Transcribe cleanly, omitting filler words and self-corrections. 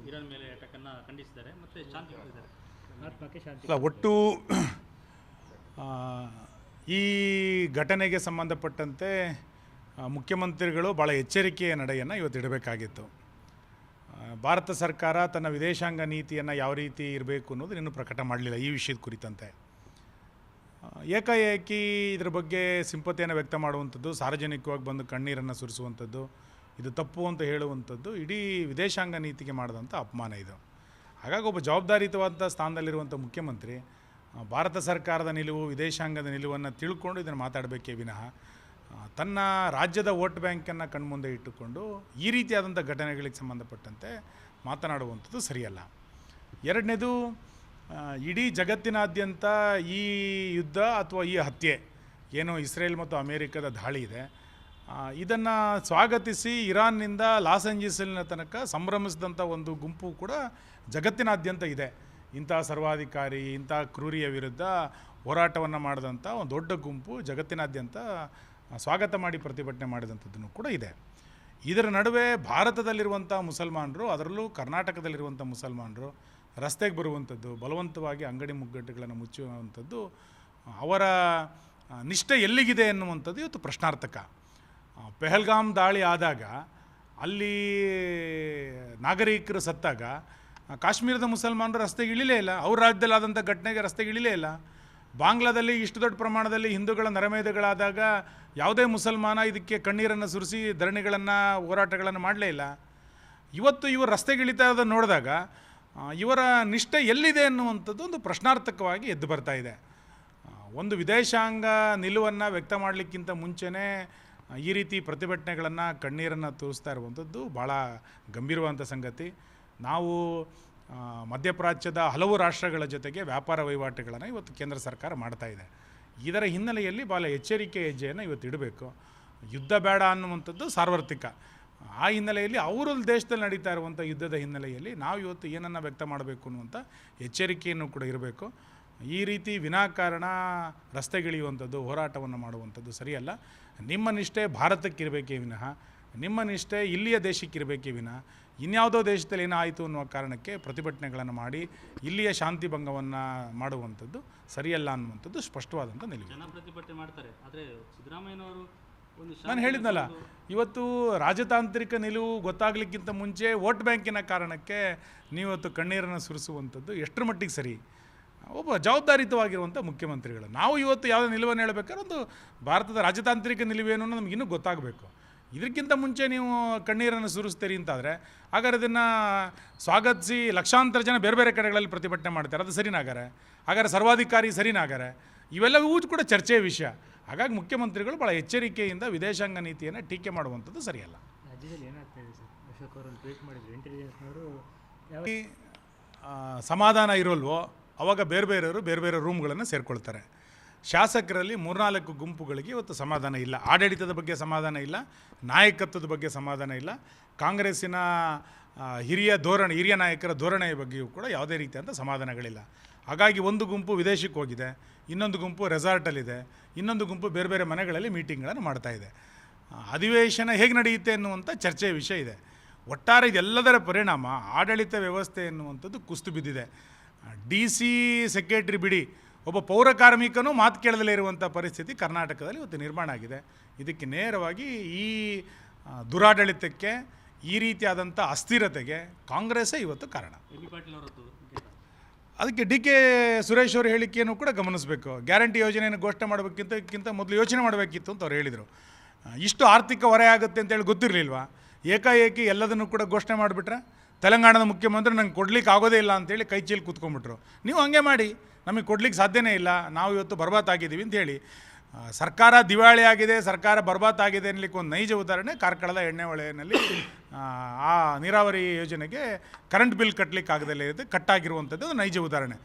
Iran ಮೇಲೆ ಅಟ್ಯಾಕನ್ನು ಖಂಡಿಸಿದ್ದಾರೆ ಮತ್ತು ಶಾಂತಿ ಕೋರಿದ್ದಾರೆ. ಆತ್ಮಕ್ಕೆ ಶಾಂತಿ. ಅಲ್ಲ, ಒಟ್ಟು ಈ ಘಟನೆಗೆ ಸಂಬಂಧಪಟ್ಟಂತೆ ಮುಖ್ಯಮಂತ್ರಿಗಳು ಭಾಳ ಎಚ್ಚರಿಕೆಯ ನಡೆಯನ್ನು ಇವತ್ತು ಇಡಬೇಕಾಗಿತ್ತು. ಭಾರತ ಸರ್ಕಾರ ತನ್ನ ವಿದೇಶಾಂಗ ನೀತಿಯನ್ನು ಯಾವ ರೀತಿ ಇರಬೇಕು ಅನ್ನೋದು ಇನ್ನೂ ಪ್ರಕಟ ಮಾಡಲಿಲ್ಲ ಈ ವಿಷಯದ ಕುರಿತಂತೆ. ಏಕಾಏಕಿ ಇದ್ರ ಬಗ್ಗೆ ಸಿಂಪತಿಯನ್ನು ವ್ಯಕ್ತ ಮಾಡುವಂಥದ್ದು, ಸಾರ್ವಜನಿಕವಾಗಿ ಬಂದು ಕಣ್ಣೀರನ್ನು ಸುರಿಸುವಂಥದ್ದು, ಇದು ತಪ್ಪು ಅಂತ ಹೇಳುವಂಥದ್ದು ಇಡೀ ವಿದೇಶಾಂಗ ನೀತಿಗೆ ಮಾಡಿದಂಥ ಅಪಮಾನ ಇದು. ಹಾಗಾಗಿ ಒಬ್ಬ ಜವಾಬ್ದಾರಿಯುತವಾದ ಸ್ಥಾನದಲ್ಲಿರುವಂಥ ಮುಖ್ಯಮಂತ್ರಿ ಭಾರತ ಸರ್ಕಾರದ ನಿಲುವು, ವಿದೇಶಾಂಗದ ನಿಲುವನ್ನು ತಿಳ್ಕೊಂಡು ಇದನ್ನು ಮಾತಾಡಬೇಕೇ ವಿನಃ ತನ್ನ ರಾಜ್ಯದ ವೋಟ್ ಬ್ಯಾಂಕನ್ನು ಕಣ್ಮುಂದೆ ಇಟ್ಟುಕೊಂಡು ಈ ರೀತಿಯಾದಂಥ ಘಟನೆಗಳಿಗೆ ಸಂಬಂಧಪಟ್ಟಂತೆ ಮಾತನಾಡುವಂಥದ್ದು ಸರಿಯಲ್ಲ. ಎರಡನೇದು, ಇಡೀ ಜಗತ್ತಿನಾದ್ಯಂತ ಈ ಯುದ್ಧ ಅಥವಾ ಈ ಹತ್ಯೆ ಏನು ಇಸ್ರೇಲ್ ಮತ್ತು ಅಮೇರಿಕದ ದಾಳಿ ಇದೆ, ಇದನ್ನು ಸ್ವಾಗತಿಸಿ ಇರಾನ್ನಿಂದ ಲಾಸ್ ಏಂಜಲೀಸಿನ ತನಕ ಸಂಭ್ರಮಿಸಿದಂಥ ಒಂದು ಗುಂಪು ಕೂಡ ಜಗತ್ತಿನಾದ್ಯಂತ ಇದೆ. ಇಂಥ ಸರ್ವಾಧಿಕಾರಿ, ಇಂಥ ಕ್ರೂರಿಯ ವಿರುದ್ಧ ಹೋರಾಟವನ್ನು ಮಾಡಿದಂಥ ಒಂದು ದೊಡ್ಡ ಗುಂಪು ಜಗತ್ತಿನಾದ್ಯಂತ ಸ್ವಾಗತ ಮಾಡಿ ಪ್ರತಿಭಟನೆ ಮಾಡಿದಂಥದ್ದನ್ನು ಕೂಡ ಇದೆ. ಇದರ ನಡುವೆ ಭಾರತದಲ್ಲಿರುವಂಥ ಮುಸಲ್ಮಾನರು, ಅದರಲ್ಲೂ ಕರ್ನಾಟಕದಲ್ಲಿರುವಂಥ ಮುಸಲ್ಮಾನರು ರಸ್ತೆಗೆ ಬರುವಂಥದ್ದು, ಬಲವಂತವಾಗಿ ಅಂಗಡಿ ಮುಗ್ಗಟ್ಟುಗಳನ್ನು ಮುಚ್ಚುವಂಥದ್ದು, ಅವರ ನಿಷ್ಠೆ ಎಲ್ಲಿಗಿದೆ ಎನ್ನುವಂಥದ್ದು ಇವತ್ತು ಪ್ರಶ್ನಾರ್ಥಕ. ಪೆಹಲ್ಗಾಮ್ ದಾಳಿ ಆದಾಗ ಅಲ್ಲಿ ನಾಗರಿಕರು ಸತ್ತಾಗ ಕಾಶ್ಮೀರದ ಮುಸಲ್ಮಾನರು ರಸ್ತೆಗೆ ಇಳಿಲೇ ಇಲ್ಲ. ಅವ್ರ ರಾಜ್ಯದಲ್ಲಿ ಆದಂಥ ಘಟನೆಗೆ ರಸ್ತೆಗೆ ಇಳಿಲೇ ಇಲ್ಲ. ಬಾಂಗ್ಲಾದಲ್ಲಿ ಇಷ್ಟು ದೊಡ್ಡ ಪ್ರಮಾಣದಲ್ಲಿ ಹಿಂದೂಗಳ ನರಮೇಧಗಳಾದಾಗ ಯಾವುದೇ ಮುಸಲ್ಮಾನ ಇದಕ್ಕೆ ಕಣ್ಣೀರನ್ನು ಸುರಿಸಿ ಧರಣಿಗಳನ್ನು, ಹೋರಾಟಗಳನ್ನು ಮಾಡಲೇ ಇಲ್ಲ. ಇವತ್ತು ಇವರು ರಸ್ತೆಗೆ ಇಳಿತಾ ಇರೋದನ್ನು ನೋಡಿದಾಗ ಇವರ ನಿಷ್ಠೆ ಎಲ್ಲಿದೆ ಅನ್ನುವಂಥದ್ದು ಒಂದು ಪ್ರಶ್ನಾರ್ಥಕವಾಗಿ ಎದ್ದು ಬರ್ತಾ ಇದೆ. ಒಂದು ವಿದೇಶಾಂಗ ನಿಲುವನ್ನು ವ್ಯಕ್ತ ಮಾಡಲಿಕ್ಕಿಂತ ಮುಂಚೆನೇ ಈ ರೀತಿ ಪ್ರತಿಭಟನೆಗಳನ್ನು, ಕಣ್ಣೀರನ್ನು ತೋರಿಸ್ತಾ ಇರುವಂಥದ್ದು ಭಾಳ ಗಂಭೀರವಾದಂಥ ಸಂಗತಿ. ನಾವು ಮಧ್ಯಪ್ರಾಚ್ಯದ ಹಲವು ರಾಷ್ಟ್ರಗಳ ಜೊತೆಗೆ ವ್ಯಾಪಾರ ವಹಿವಾಟುಗಳನ್ನು ಇವತ್ತು ಕೇಂದ್ರ ಸರ್ಕಾರ ಮಾಡ್ತಾ ಇದೆ. ಇದರ ಹಿನ್ನೆಲೆಯಲ್ಲಿ ಭಾಳ ಎಚ್ಚರಿಕೆ ಹೆಜ್ಜೆಯನ್ನು ಇವತ್ತು ಇಡಬೇಕು. ಯುದ್ಧ ಬೇಡ ಅನ್ನುವಂಥದ್ದು ಸಾರ್ವತ್ರಿಕ. ಆ ಹಿನ್ನೆಲೆಯಲ್ಲಿ ಅವರ ದೇಶದಲ್ಲಿ ನಡೀತಾ ಇರುವಂಥ ಯುದ್ಧದ ಹಿನ್ನೆಲೆಯಲ್ಲಿ ನಾವು ಇವತ್ತು ಏನನ್ನು ವ್ಯಕ್ತ ಮಾಡಬೇಕು ಅನ್ನುವಂಥ ಎಚ್ಚರಿಕೆಯನ್ನು ಕೂಡ ಇರಬೇಕು. ಈ ರೀತಿ ವಿನಾಕಾರಣ ರಸ್ತೆಗಿಳಿಯುವಂಥದ್ದು, ಹೋರಾಟವನ್ನು ಮಾಡುವಂಥದ್ದು ಸರಿಯಲ್ಲ. ನಿಮ್ಮ ನಿಷ್ಠೆ ಭಾರತಕ್ಕಿರಬೇಕೇ ವಿನಃ, ನಿಮ್ಮ ನಿಷ್ಠೆ ಇಲ್ಲಿಯ ದೇಶಕ್ಕಿರಬೇಕೇ ವಿನಃ ಇನ್ಯಾವುದೋ ದೇಶದಲ್ಲಿ ಏನಾಯಿತು ಅನ್ನುವ ಕಾರಣಕ್ಕೆ ಪ್ರತಿಭಟನೆಗಳನ್ನು ಮಾಡಿ ಇಲ್ಲಿಯ ಶಾಂತಿ ಭಂಗವನ್ನು ಮಾಡುವಂಥದ್ದು ಸರಿಯಲ್ಲ ಅನ್ನುವಂಥದ್ದು ಸ್ಪಷ್ಟವಾದಂಥ ನಿಲುವು. ಜನ ಪ್ರತಿಭಟನೆ ಮಾಡ್ತಾರೆ, ಆದರೆ ಸಿದ್ದರಾಮಯ್ಯನವರು ನಾನು ಹೇಳಿದ್ನಲ್ಲ, ಇವತ್ತು ರಾಜತಾಂತ್ರಿಕ ನಿಲುವು ಗೊತ್ತಾಗಲಿಕ್ಕಿಂತ ಮುಂಚೆ ವೋಟ್ ಬ್ಯಾಂಕಿನ ಕಾರಣಕ್ಕೆ ನೀವತ್ತು ಕಣ್ಣೀರನ್ನು ಸುರಿಸುವಂಥದ್ದು ಎಷ್ಟರ ಮಟ್ಟಿಗೆ ಸರಿ? ಒಬ್ಬ ಜವಾಬ್ದಾರಿಯುತವಾಗಿರುವಂಥ ಮುಖ್ಯಮಂತ್ರಿಗಳು ನಾವು ಇವತ್ತು ಯಾವುದೇ ನಿಲುವನ್ನು ಹೇಳಬೇಕಾದ್ರೆ ಒಂದು ಭಾರತದ ರಾಜತಾಂತ್ರಿಕ ನಿಲುವೇನು ಅನ್ನೋದು ನಮಗಿನ್ನೂ ಗೊತ್ತಾಗಬೇಕು. ಇದಕ್ಕಿಂತ ಮುಂಚೆ ನೀವು ಕಣ್ಣೀರನ್ನು ಸುರಿಸ್ತೀರಿ ಅಂತಾದರೆ ಹಾಗಾದ್ರೆ ಇದನ್ನು ಸ್ವಾಗತಿಸಿ ಲಕ್ಷಾಂತರ ಜನ ಬೇರೆ ಬೇರೆ ಕಡೆಗಳಲ್ಲಿ ಪ್ರತಿಭಟನೆ ಮಾಡ್ತಾರೆ, ಅದು ಸರಿನಾಗಾರೆ? ಹಾಗಾದ್ರೆ ಸರ್ವಾಧಿಕಾರಿ ಸರಿನಾಗಾರೆ? ಇವೆಲ್ಲವೂ ಕೂಡ ಚರ್ಚೆಯ ವಿಷಯ. ಹಾಗಾಗಿ ಮುಖ್ಯಮಂತ್ರಿಗಳು ಭಾಳ ಎಚ್ಚರಿಕೆಯಿಂದ ವಿದೇಶಾಂಗ ನೀತಿಯನ್ನು ಟೀಕೆ ಮಾಡುವಂಥದ್ದು ಸರಿಯಲ್ಲ. ರಾಜ್ಯದಲ್ಲಿ ಏನಾಗ್ತಾ ಇದೆ ಸರ್? ಅಶೋಕ್ ಅವರು ಟ್ವೀಟ್ ಮಾಡಿದ್ರು, ಇಂಟೆಲಿಜೆನ್ಸ್ನವರು ಸಮಾಧಾನ ಇರೋಲ್ವೋ ಅವಾಗ ಬೇರೆ ಬೇರೆ ರೂಮ್ಗಳನ್ನು ಸೇರಿಕೊಳ್ತಾರೆ. ಶಾಸಕರಲ್ಲಿ 3-4 ಗುಂಪುಗಳಿಗೆ ಇವತ್ತು ಸಮಾಧಾನ ಇಲ್ಲ. ಆಡಳಿತದ ಬಗ್ಗೆ ಸಮಾಧಾನ ಇಲ್ಲ, ನಾಯಕತ್ವದ ಬಗ್ಗೆ ಸಮಾಧಾನ ಇಲ್ಲ, ಕಾಂಗ್ರೆಸ್ಸಿನ ಹಿರಿಯ ನಾಯಕರ ಧೋರಣೆಯ ಬಗ್ಗೆಯೂ ಕೂಡ ಯಾವುದೇ ರೀತಿಯಾದ ಸಮಾಧಾನಗಳಿಲ್ಲ. ಹಾಗಾಗಿ ಒಂದು ಗುಂಪು ವಿದೇಶಕ್ಕೆ ಹೋಗಿದೆ, ಇನ್ನೊಂದು ಗುಂಪು ರೆಸಾರ್ಟಲ್ಲಿದೆ, ಇನ್ನೊಂದು ಗುಂಪು ಬೇರೆ ಬೇರೆ ಮನೆಗಳಲ್ಲಿ ಮೀಟಿಂಗ್ಗಳನ್ನು ಮಾಡ್ತಾಯಿದೆ. ಅಧಿವೇಶನ ಹೇಗೆ ನಡೆಯುತ್ತೆ ಎನ್ನುವಂಥ ಚರ್ಚೆಯ ವಿಷಯ ಇದೆ. ಒಟ್ಟಾರೆ ಇದೆಲ್ಲದರ ಪರಿಣಾಮ ಆಡಳಿತ ವ್ಯವಸ್ಥೆ ಎನ್ನುವಂಥದ್ದು ಕುಸಿದು ಬಿದ್ದಿದೆ. DC ಸೆಕ್ರೆಟರಿ ಬಿಡಿ, ಒಬ್ಬ ಪೌರ ಕಾರ್ಮಿಕನೂ ಮಾತು ಕೇಳದಲ್ಲೇ ಇರುವಂಥ ಪರಿಸ್ಥಿತಿ ಕರ್ನಾಟಕದಲ್ಲಿ ಇವತ್ತು ನಿರ್ಮಾಣ ಆಗಿದೆ. ಇದಕ್ಕೆ ನೇರವಾಗಿ ಈ ದುರಾಡಳಿತಕ್ಕೆ, ಈ ರೀತಿಯಾದಂಥ ಅಸ್ಥಿರತೆಗೆ ಕಾಂಗ್ರೆಸ್ಸೇ ಇವತ್ತು ಕಾರಣ. ಅದಕ್ಕೆ DK ಸುರೇಶ್ ಅವರು ಹೇಳಿಕೆಯನ್ನು ಕೂಡ ಗಮನಿಸಬೇಕು. ಗ್ಯಾರಂಟಿ ಯೋಜನೆಯನ್ನು ಘೋಷಣೆ ಮಾಡಬೇಕಿಂತ ಮೊದಲು ಯೋಚನೆ ಮಾಡಬೇಕಿತ್ತು ಅಂತ ಅವ್ರು ಹೇಳಿದರು. ಇಷ್ಟು ಆರ್ಥಿಕ ಹೊರೆ ಆಗುತ್ತೆ ಅಂತೇಳಿ ಗೊತ್ತಿರಲಿಲ್ವಾ? ಏಕಾಏಕಿ ಎಲ್ಲದನ್ನು ಕೂಡ ಘೋಷಣೆ ಮಾಡಿಬಿಟ್ರೆ ತೆಲಂಗಾಣದ ಮುಖ್ಯಮಂತ್ರಿ ನಂಗೆ ಕೊಡ್ಲಿಕ್ಕೆ ಆಗೋದೇ ಇಲ್ಲ ಅಂತೇಳಿ ಕೈ ಚೀಲಿ ಕೂತ್ಕೊಂಡ್ಬಿಟ್ರು. ನೀವು ಹಂಗೆ ಮಾಡಿ, ನಮಗೆ ಕೊಡ್ಲಿಕ್ಕೆ ಸಾಧ್ಯನೇ ಇಲ್ಲ, ನಾವು ಇವತ್ತು ಬರ್ಬಾತಾಗಿದ್ದೀವಿ ಅಂತ ಹೇಳಿ. ಸರ್ಕಾರ ದಿವಾಳಿ ಆಗಿದೆ, ಸರ್ಕಾರ ಬರ್ಬಾತಾಗಿದೆ ಅನ್ನಲಿಕ್ಕೆ ಒಂದು ನೈಜ ಉದಾಹರಣೆ ಕಾರ್ಕಳದ ಎಣ್ಣೆ ಹೊಳೆಯಲ್ಲಿ ಆ ನೀರಾವರಿ ಯೋಜನೆಗೆ ಕರೆಂಟ್ ಬಿಲ್ ಕಟ್ಟಲಿಕ್ಕೆ ಆಗದಲ್ಲೇ ಕಟ್ಟಾಗಿರುವಂಥದ್ದು ನೈಜ ಉದಾಹರಣೆ.